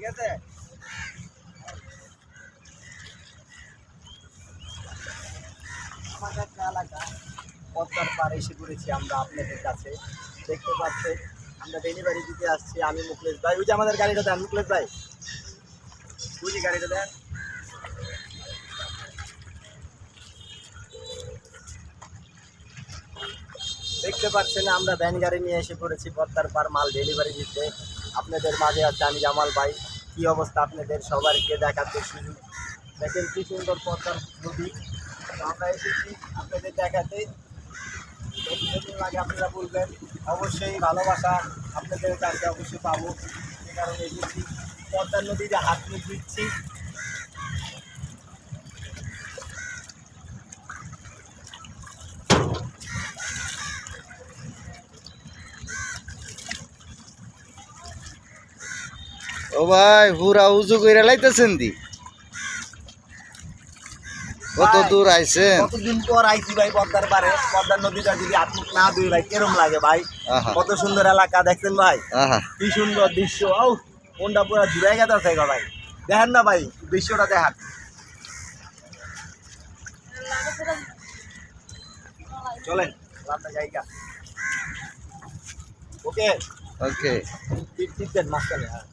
ঠিক আছে। আমাদের একটা এলাকা পদ্মার পাড়ে এসে পড়েছি আমরা আপনাদের কাছে। দেখতে পাচ্ছেন আমরা ডেলিভারি দিতে আসছি। আমি মুকলেশ ভাই, ওই যে আমাদের গাড়িটা দেন মুকলেশ ভাই, ওই যে গাড়িটা দেন। দেখতে পাচ্ছেন আমরা ভ্যান গাড়ি নিয়ে এসে পড়েছি পদ্মার পার মাল ডেলিভারি দিতে। আপনাদের মাঝে আছে আমি জামাল ভাই। কী অবস্থা আপনাদের সবাইকে দেখাতে সুযোগ। দেখেন কি সুন্দর পদ্মার নদী। তো আমরা এসেছি আপনাদের দেখাতে। কেমন লাগে আপনারা বলবেন, অবশ্যই ভালোবাসা আপনাদের কাছে অবশ্যই পাবো। সে কারণে এসেছি পদ্মার নদীতে হাত মুখ দিচ্ছি। ও ভাই পুরা উজু কইরা লাইতেছেন দি, কত দূর আইছেন? কতদিন পর আইছি ভাই পদ্মার পারে। পদ্মার নদীটা যদি হাত মুখ না ধুই ভাই কেরম লাগে ভাই। আহা কত সুন্দর এলাকা দেখছেন ভাই, আহা কি সুন্দর দৃশ্য। ও মনটা পুরো জুড়ে গেছে ভাই। দেখেন না ভাই দৃশ্যটা দেখান। চলেন আপনার জায়গা। ওকে ওকে ঠিক ঠিক দেন মাঝখানে। হ্যাঁ